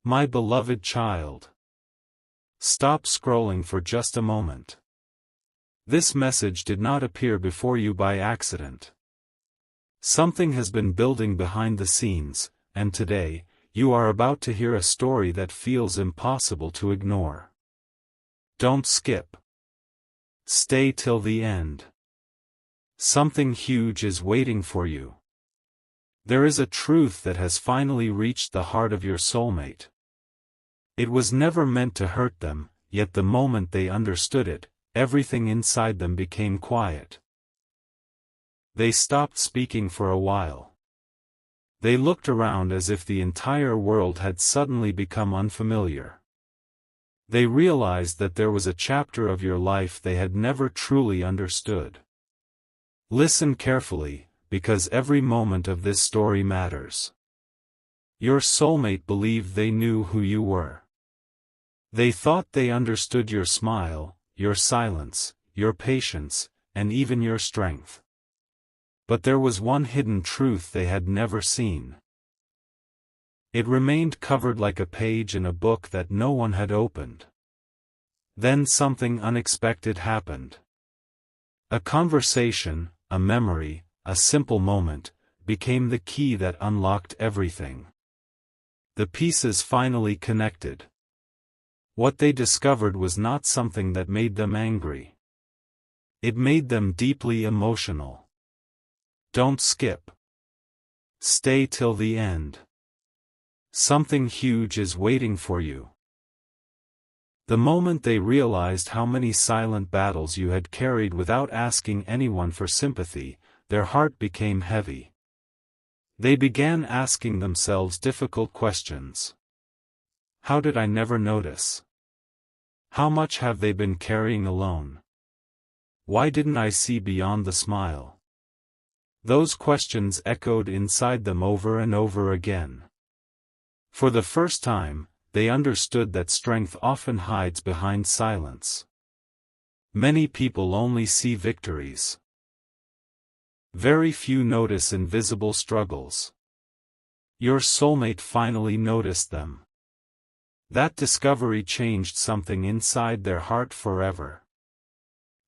My beloved child. Stop scrolling for just a moment. This message did not appear before you by accident. Something has been building behind the scenes, and today, you are about to hear a story that feels impossible to ignore. Don't skip. Stay till the end. Something huge is waiting for you. There is a truth that has finally reached the heart of your soulmate. It was never meant to hurt them, yet the moment they understood it, everything inside them became quiet. They stopped speaking for a while. They looked around as if the entire world had suddenly become unfamiliar. They realized that there was a chapter of your life they had never truly understood. Listen carefully, because every moment of this story matters. Your soulmate believed they knew who you were. They thought they understood your smile, your silence, your patience, and even your strength. But there was one hidden truth they had never seen. It remained covered like a page in a book that no one had opened. Then something unexpected happened. A conversation, a memory, a simple moment, became the key that unlocked everything. The pieces finally connected. What they discovered was not something that made them angry. It made them deeply emotional. Don't skip. Stay till the end. Something huge is waiting for you. The moment they realized how many silent battles you had carried without asking anyone for sympathy, their heart became heavy. They began asking themselves difficult questions. How did I never notice? How much have they been carrying alone? Why didn't I see beyond the smile? Those questions echoed inside them over and over again. For the first time, they understood that strength often hides behind silence. Many people only see victories. Very few notice invisible struggles. Your soulmate finally noticed them. That discovery changed something inside their heart forever.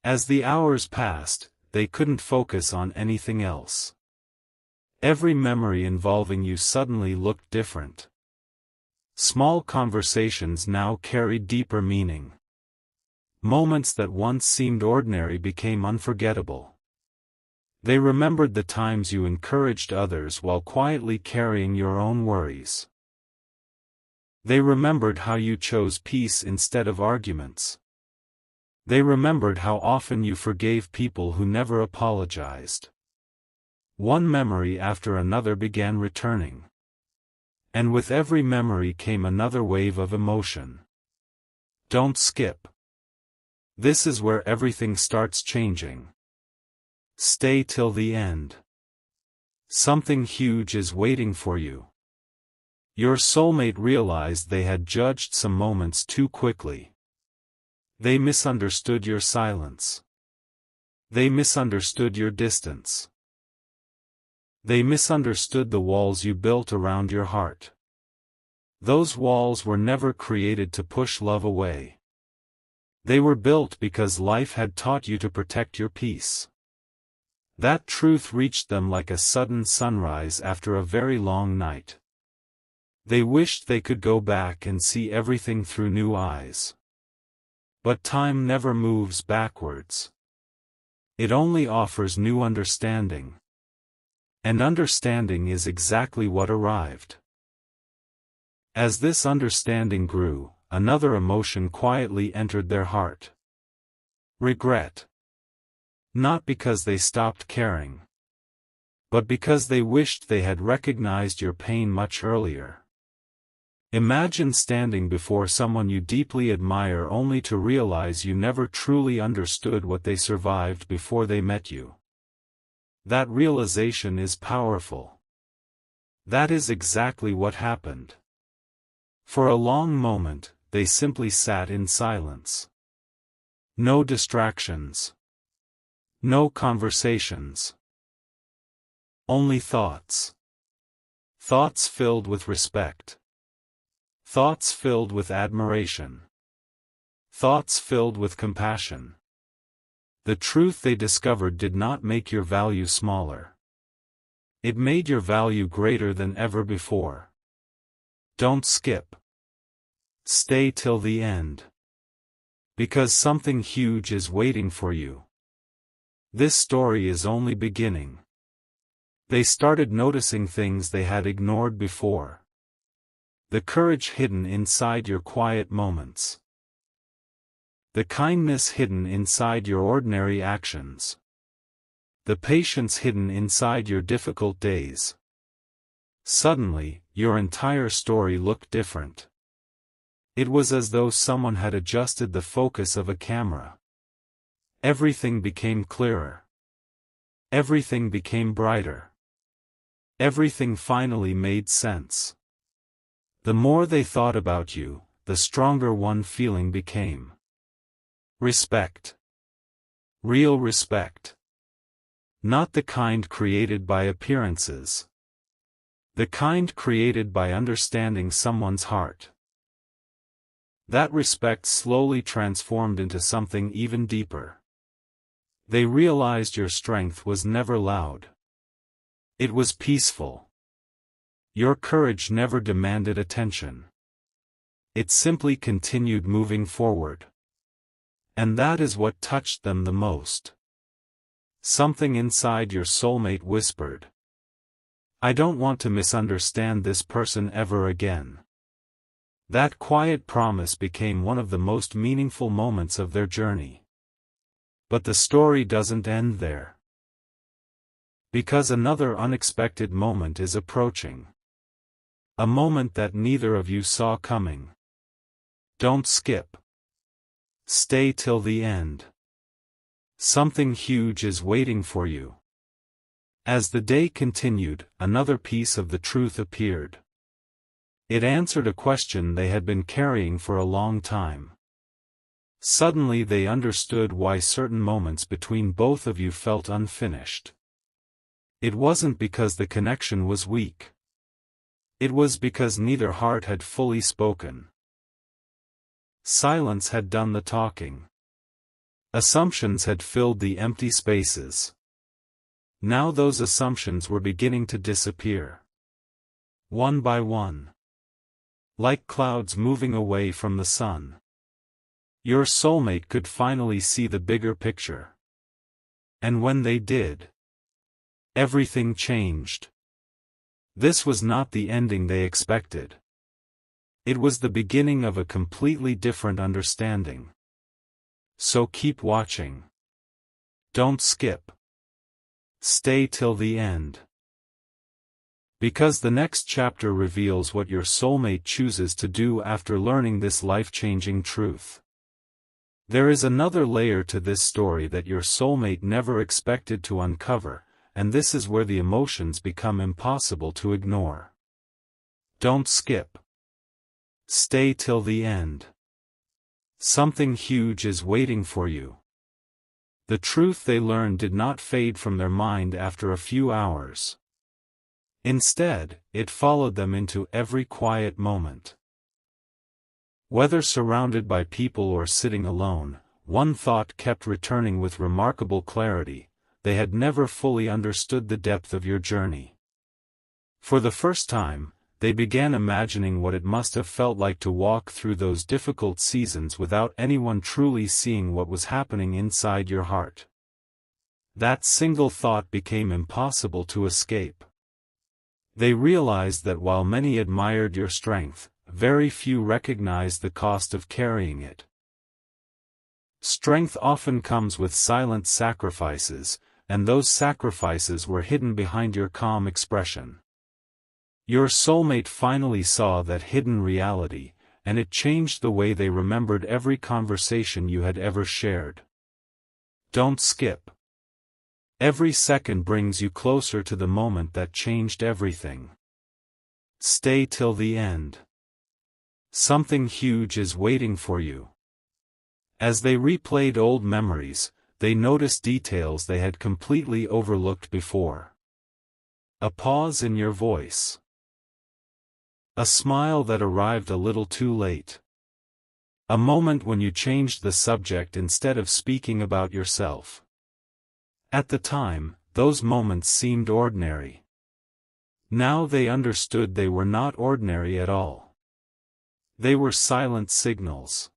As the hours passed, they couldn't focus on anything else. Every memory involving you suddenly looked different. Small conversations now carried deeper meaning. Moments that once seemed ordinary became unforgettable. They remembered the times you encouraged others while quietly carrying your own worries. They remembered how you chose peace instead of arguments. They remembered how often you forgave people who never apologized. One memory after another began returning. And with every memory came another wave of emotion. Don't skip. This is where everything starts changing. Stay till the end. Something huge is waiting for you. Your soulmate realized they had judged some moments too quickly. They misunderstood your silence. They misunderstood your distance. They misunderstood the walls you built around your heart. Those walls were never created to push love away. They were built because life had taught you to protect your peace. That truth reached them like a sudden sunrise after a very long night. They wished they could go back and see everything through new eyes. But time never moves backwards. It only offers new understanding. And understanding is exactly what arrived. As this understanding grew, another emotion quietly entered their heart. Regret. Not because they stopped caring, but because they wished they had recognized your pain much earlier. Imagine standing before someone you deeply admire only to realize you never truly understood what they survived before they met you. That realization is powerful. That is exactly what happened. For a long moment, they simply sat in silence. No distractions. No conversations. Only thoughts. Thoughts filled with respect. Thoughts filled with admiration. Thoughts filled with compassion. The truth they discovered did not make your value smaller. It made your value greater than ever before. Don't skip. Stay till the end. Because something huge is waiting for you. This story is only beginning. They started noticing things they had ignored before. The courage hidden inside your quiet moments. The kindness hidden inside your ordinary actions. The patience hidden inside your difficult days. Suddenly, your entire story looked different. It was as though someone had adjusted the focus of a camera. Everything became clearer. Everything became brighter. Everything finally made sense. The more they thought about you, the stronger one feeling became. Respect. Real respect. Not the kind created by appearances. The kind created by understanding someone's heart. That respect slowly transformed into something even deeper. They realized your strength was never loud. It was peaceful. Your courage never demanded attention. It simply continued moving forward. And that is what touched them the most. Something inside your soulmate whispered, "I don't want to misunderstand this person ever again." That quiet promise became one of the most meaningful moments of their journey. But the story doesn't end there. Because another unexpected moment is approaching. A moment that neither of you saw coming. Don't skip. Stay till the end. Something huge is waiting for you. As the day continued, another piece of the truth appeared. It answered a question they had been carrying for a long time. Suddenly they understood why certain moments between both of you felt unfinished. It wasn't because the connection was weak. It was because neither heart had fully spoken. Silence had done the talking. Assumptions had filled the empty spaces. Now those assumptions were beginning to disappear. One by one. Like clouds moving away from the sun. Your soulmate could finally see the bigger picture. And when they did, everything changed. This was not the ending they expected. It was the beginning of a completely different understanding. So keep watching. Don't skip. Stay till the end. Because the next chapter reveals what your soulmate chooses to do after learning this life-changing truth. There is another layer to this story that your soulmate never expected to uncover, and this is where the emotions become impossible to ignore. Don't skip. Stay till the end. Something huge is waiting for you. The truth they learned did not fade from their mind after a few hours. Instead, it followed them into every quiet moment. Whether surrounded by people or sitting alone, one thought kept returning with remarkable clarity: they had never fully understood the depth of your journey. For the first time, they began imagining what it must have felt like to walk through those difficult seasons without anyone truly seeing what was happening inside your heart. That single thought became impossible to escape. They realized that while many admired your strength, very few recognized the cost of carrying it. Strength often comes with silent sacrifices, and those sacrifices were hidden behind your calm expression. Your soulmate finally saw that hidden reality, and it changed the way they remembered every conversation you had ever shared. Don't skip. Every second brings you closer to the moment that changed everything. Stay till the end. Something huge is waiting for you. As they replayed old memories, they noticed details they had completely overlooked before. A pause in your voice. A smile that arrived a little too late. A moment when you changed the subject instead of speaking about yourself. At the time, those moments seemed ordinary. Now they understood they were not ordinary at all. They were silent signals.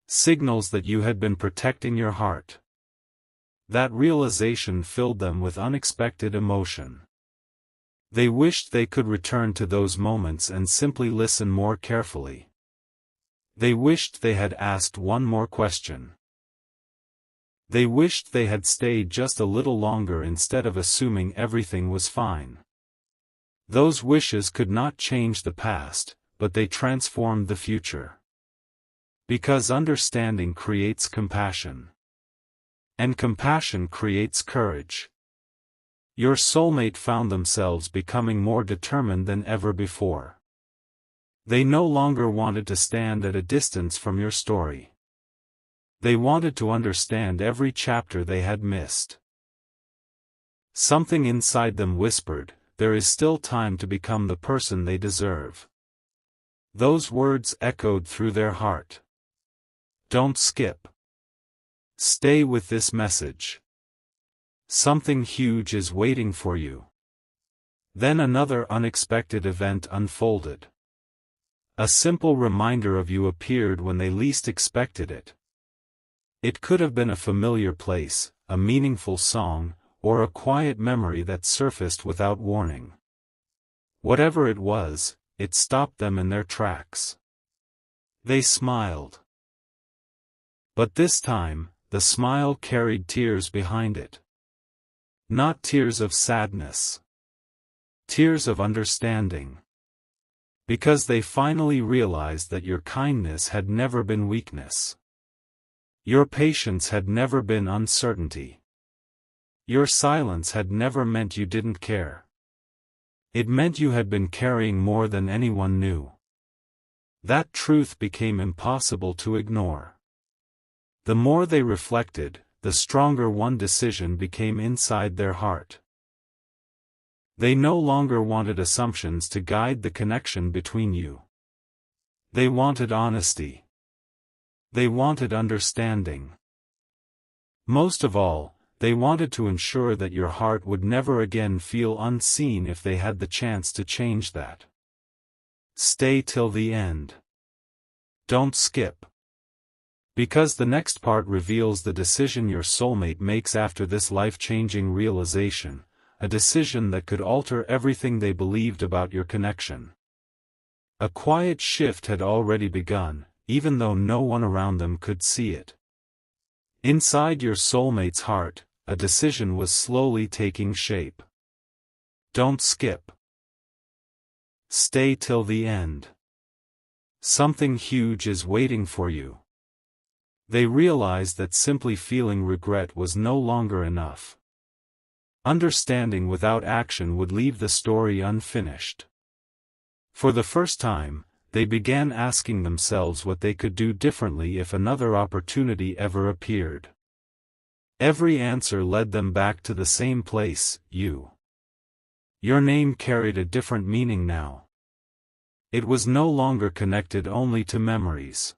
Signals that you had been protecting your heart. That realization filled them with unexpected emotion. They wished they could return to those moments and simply listen more carefully. They wished they had asked one more question. They wished they had stayed just a little longer instead of assuming everything was fine. Those wishes could not change the past, but they transformed the future. Because understanding creates compassion. And compassion creates courage. Your soulmate found themselves becoming more determined than ever before. They no longer wanted to stand at a distance from your story. They wanted to understand every chapter they had missed. Something inside them whispered, "There is still time to become the person they deserve." Those words echoed through their heart. Don't skip. Stay with this message. Something huge is waiting for you. Then another unexpected event unfolded. A simple reminder of you appeared when they least expected it. It could have been a familiar place, a meaningful song, or a quiet memory that surfaced without warning. Whatever it was, it stopped them in their tracks. They smiled. But this time, the smile carried tears behind it. Not tears of sadness. Tears of understanding. Because they finally realized that your kindness had never been weakness. Your patience had never been uncertainty. Your silence had never meant you didn't care. It meant you had been carrying more than anyone knew. That truth became impossible to ignore. The more they reflected, the stronger one decision became inside their heart. They no longer wanted assumptions to guide the connection between you. They wanted honesty. They wanted understanding. Most of all, they wanted to ensure that your heart would never again feel unseen if they had the chance to change that. Stay till the end. Don't skip. Because the next part reveals the decision your soulmate makes after this life-changing realization, a decision that could alter everything they believed about your connection. A quiet shift had already begun, even though no one around them could see it. Inside your soulmate's heart, a decision was slowly taking shape. Don't skip. Stay till the end. Something huge is waiting for you. They realized that simply feeling regret was no longer enough. Understanding without action would leave the story unfinished. For the first time, they began asking themselves what they could do differently if another opportunity ever appeared. Every answer led them back to the same place, you. Your name carried a different meaning now. It was no longer connected only to memories.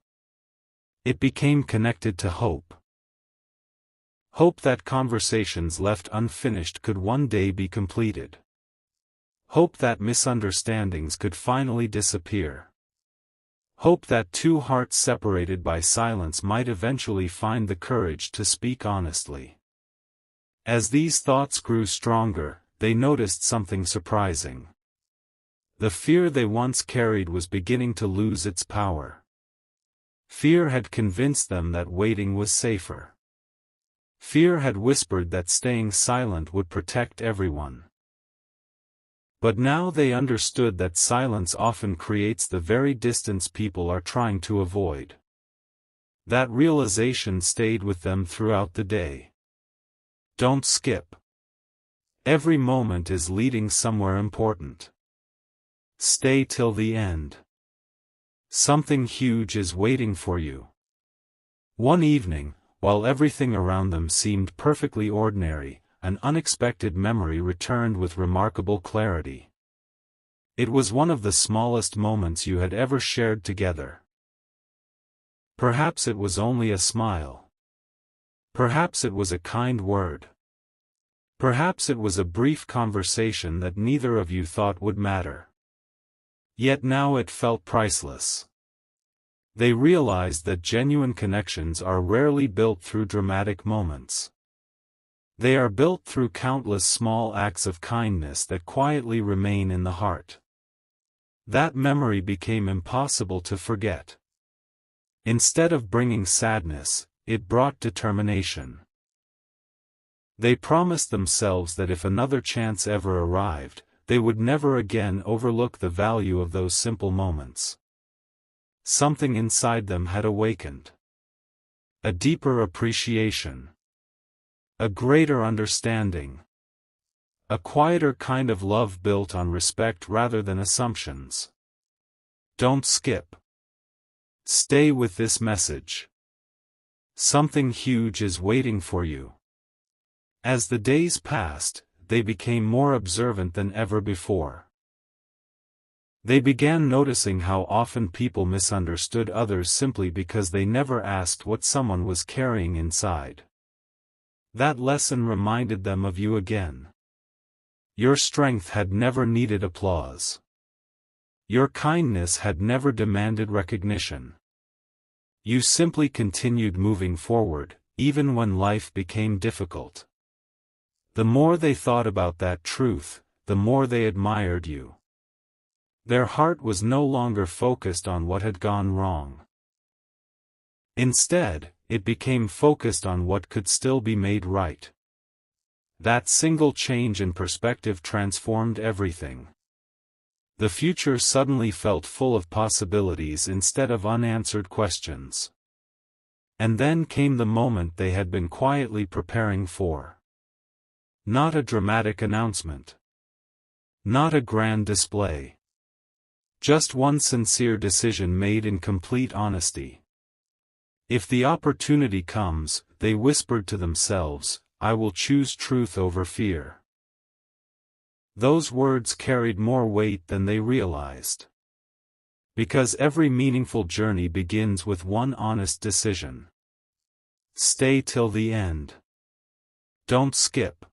It became connected to hope. Hope that conversations left unfinished could one day be completed. Hope that misunderstandings could finally disappear. Hope that two hearts separated by silence might eventually find the courage to speak honestly. As these thoughts grew stronger, they noticed something surprising. The fear they once carried was beginning to lose its power. Fear had convinced them that waiting was safer. Fear had whispered that staying silent would protect everyone. But now they understood that silence often creates the very distance people are trying to avoid. That realization stayed with them throughout the day. Don't skip. Every moment is leading somewhere important. Stay till the end. Something huge is waiting for you. One evening, while everything around them seemed perfectly ordinary, an unexpected memory returned with remarkable clarity. It was one of the smallest moments you had ever shared together. Perhaps it was only a smile. Perhaps it was a kind word. Perhaps it was a brief conversation that neither of you thought would matter. Yet now it felt priceless. They realized that genuine connections are rarely built through dramatic moments. They are built through countless small acts of kindness that quietly remain in the heart. That memory became impossible to forget. Instead of bringing sadness, it brought determination. They promised themselves that if another chance ever arrived, they would never again overlook the value of those simple moments. Something inside them had awakened. A deeper appreciation. A greater understanding. A quieter kind of love built on respect rather than assumptions. Don't skip. Stay with this message. Something huge is waiting for you. As the days passed, they became more observant than ever before. They began noticing how often people misunderstood others simply because they never asked what someone was carrying inside. That lesson reminded them of you again. Your strength had never needed applause. Your kindness had never demanded recognition. You simply continued moving forward, even when life became difficult. The more they thought about that truth, the more they admired you. Their heart was no longer focused on what had gone wrong. Instead, it became focused on what could still be made right. That single change in perspective transformed everything. The future suddenly felt full of possibilities instead of unanswered questions. And then came the moment they had been quietly preparing for. Not a dramatic announcement. Not a grand display. Just one sincere decision made in complete honesty. If the opportunity comes, they whispered to themselves, I will choose truth over fear. Those words carried more weight than they realized. Because every meaningful journey begins with one honest decision. Stay till the end. Don't skip.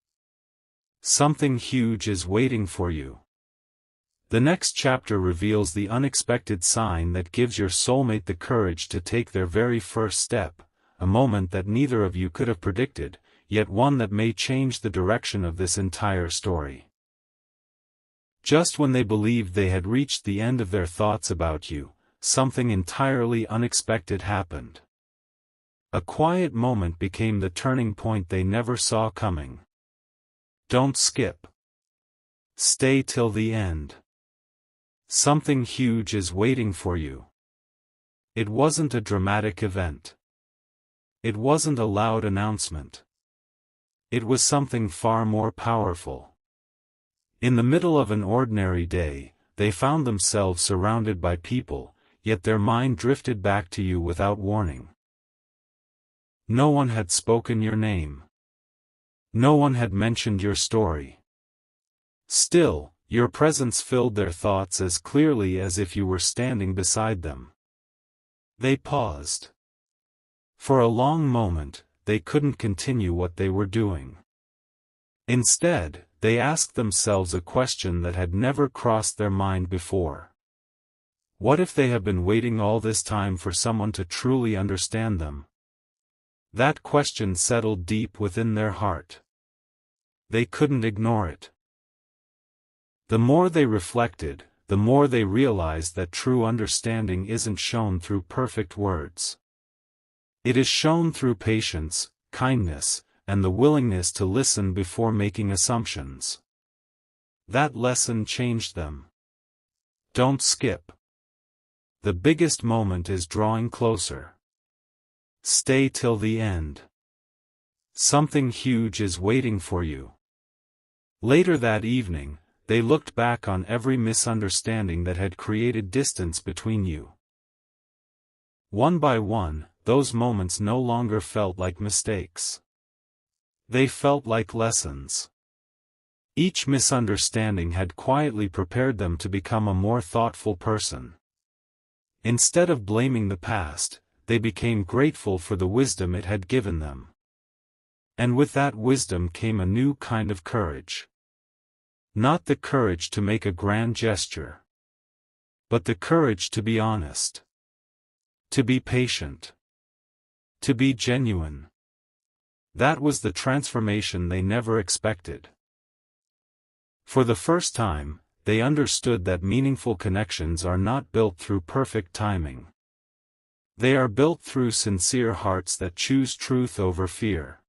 Something huge is waiting for you. The next chapter reveals the unexpected sign that gives your soulmate the courage to take their very first step, a moment that neither of you could have predicted, yet one that may change the direction of this entire story. Just when they believed they had reached the end of their thoughts about you, something entirely unexpected happened. A quiet moment became the turning point they never saw coming. Don't skip. Stay till the end. Something huge is waiting for you. It wasn't a dramatic event. It wasn't a loud announcement. It was something far more powerful. In the middle of an ordinary day, they found themselves surrounded by people, yet their mind drifted back to you without warning. No one had spoken your name. No one had mentioned your story. Still, your presence filled their thoughts as clearly as if you were standing beside them. They paused. For a long moment, they couldn't continue what they were doing. Instead, they asked themselves a question that had never crossed their mind before. What if they have been waiting all this time for someone to truly understand them? That question settled deep within their heart. They couldn't ignore it. The more they reflected, the more they realized that true understanding isn't shown through perfect words. It is shown through patience, kindness, and the willingness to listen before making assumptions. That lesson changed them. Don't skip. The biggest moment is drawing closer. Stay till the end. Something huge is waiting for you. Later that evening, they looked back on every misunderstanding that had created distance between you. One by one, those moments no longer felt like mistakes. They felt like lessons. Each misunderstanding had quietly prepared them to become a more thoughtful person. Instead of blaming the past, they became grateful for the wisdom it had given them. And with that wisdom came a new kind of courage. Not the courage to make a grand gesture, but the courage to be honest, to be patient, to be genuine. That was the transformation they never expected. For the first time, they understood that meaningful connections are not built through perfect timing. They are built through sincere hearts that choose truth over fear.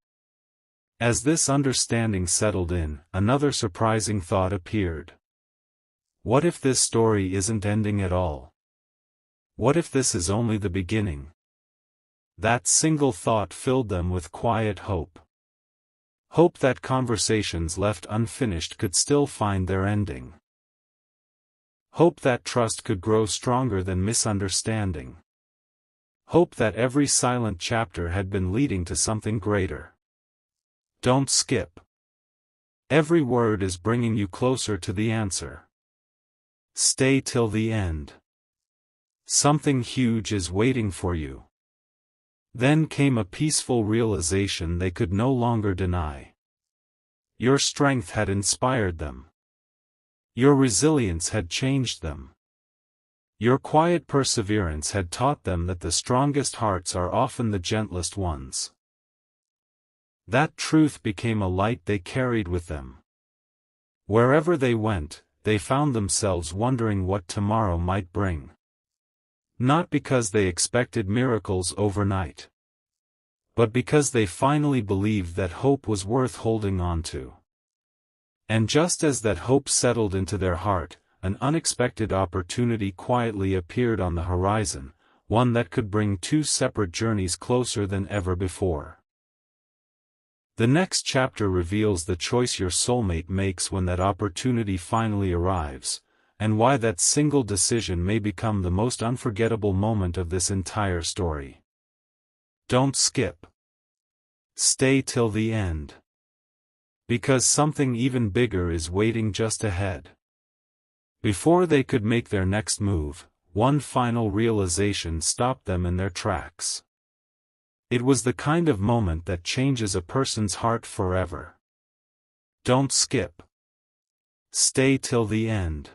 As this understanding settled in, another surprising thought appeared. What if this story isn't ending at all? What if this is only the beginning? That single thought filled them with quiet hope. Hope that conversations left unfinished could still find their ending. Hope that trust could grow stronger than misunderstanding. Hope that every silent chapter had been leading to something greater. Don't skip. Every word is bringing you closer to the answer. Stay till the end. Something huge is waiting for you. Then came a peaceful realization they could no longer deny. Your strength had inspired them. Your resilience had changed them. Your quiet perseverance had taught them that the strongest hearts are often the gentlest ones. That truth became a light they carried with them. Wherever they went, they found themselves wondering what tomorrow might bring. Not because they expected miracles overnight, but because they finally believed that hope was worth holding on to. And just as that hope settled into their heart, an unexpected opportunity quietly appeared on the horizon, one that could bring two separate journeys closer than ever before. The next chapter reveals the choice your soulmate makes when that opportunity finally arrives, and why that single decision may become the most unforgettable moment of this entire story. Don't skip. Stay till the end. Because something even bigger is waiting just ahead. Before they could make their next move, one final realization stopped them in their tracks. It was the kind of moment that changes a person's heart forever. Don't skip. Stay till the end.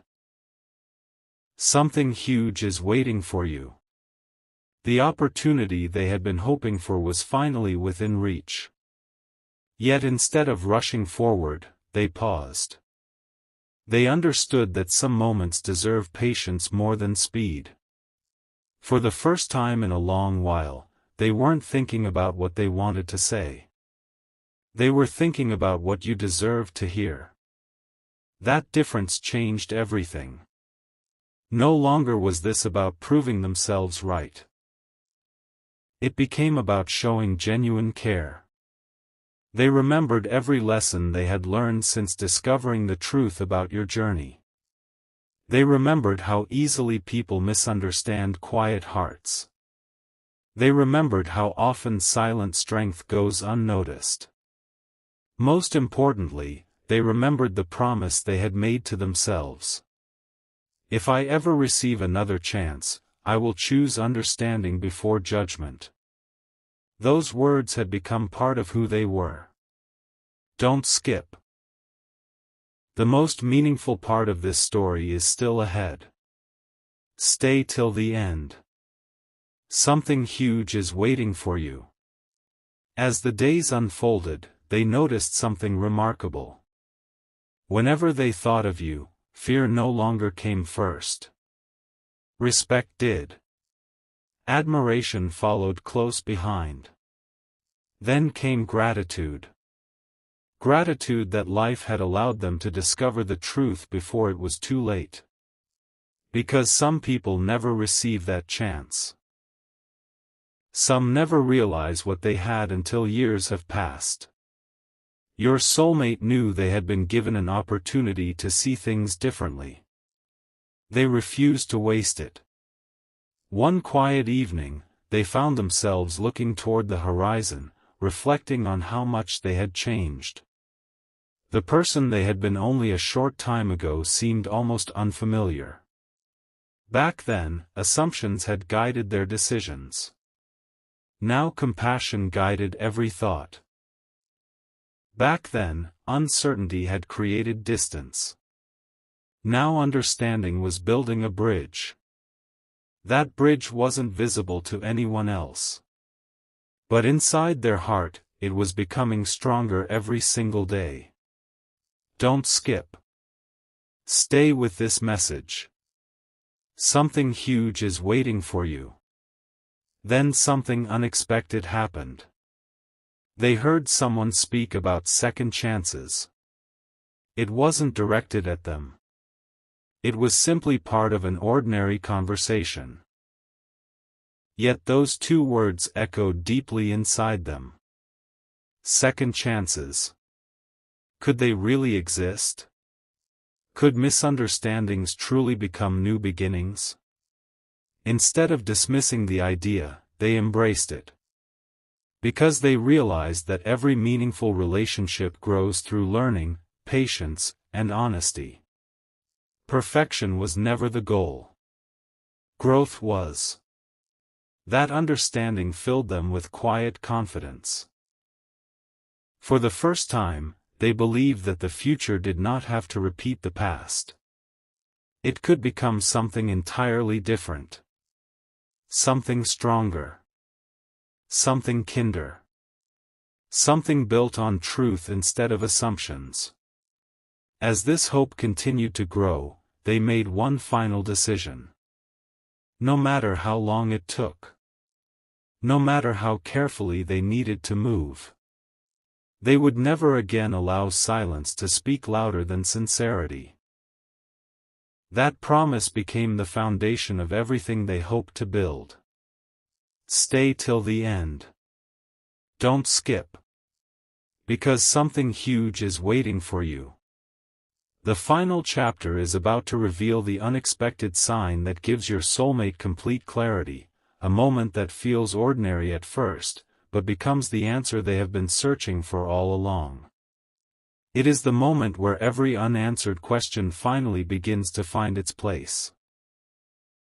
Something huge is waiting for you. The opportunity they had been hoping for was finally within reach. Yet instead of rushing forward, they paused. They understood that some moments deserve patience more than speed. For the first time in a long while, they weren't thinking about what they wanted to say. They were thinking about what you deserved to hear. That difference changed everything. No longer was this about proving themselves right. It became about showing genuine care. They remembered every lesson they had learned since discovering the truth about your journey. They remembered how easily people misunderstand quiet hearts. They remembered how often silent strength goes unnoticed. Most importantly, they remembered the promise they had made to themselves. If I ever receive another chance, I will choose understanding before judgment. Those words had become part of who they were. Don't skip. The most meaningful part of this story is still ahead. Stay till the end. Something huge is waiting for you. As the days unfolded, they noticed something remarkable. Whenever they thought of you, fear no longer came first. Respect did. Admiration followed close behind. Then came gratitude. Gratitude that life had allowed them to discover the truth before it was too late. Because some people never receive that chance. Some never realize what they had until years have passed. Your soulmate knew they had been given an opportunity to see things differently. They refused to waste it. One quiet evening, they found themselves looking toward the horizon, reflecting on how much they had changed. The person they had been only a short time ago seemed almost unfamiliar. Back then, assumptions had guided their decisions. Now compassion guided every thought. Back then, uncertainty had created distance. Now understanding was building a bridge. That bridge wasn't visible to anyone else. But inside their heart, it was becoming stronger every single day. Don't skip. Stay with this message. Something huge is waiting for you. Then something unexpected happened. They heard someone speak about second chances. It wasn't directed at them. It was simply part of an ordinary conversation. Yet those two words echoed deeply inside them. Second chances. Could they really exist? Could misunderstandings truly become new beginnings? Instead of dismissing the idea, they embraced it. Because they realized that every meaningful relationship grows through learning, patience, and honesty. Perfection was never the goal. Growth was. That understanding filled them with quiet confidence. For the first time, they believed that the future did not have to repeat the past. It could become something entirely different. Something stronger. Something kinder. Something built on truth instead of assumptions. As this hope continued to grow, they made one final decision. No matter how long it took. No matter how carefully they needed to move. They would never again allow silence to speak louder than sincerity. That promise became the foundation of everything they hoped to build. Stay till the end. Don't skip. Because something huge is waiting for you. The final chapter is about to reveal the unexpected sign that gives your soulmate complete clarity, a moment that feels ordinary at first, but becomes the answer they have been searching for all along. It is the moment where every unanswered question finally begins to find its place.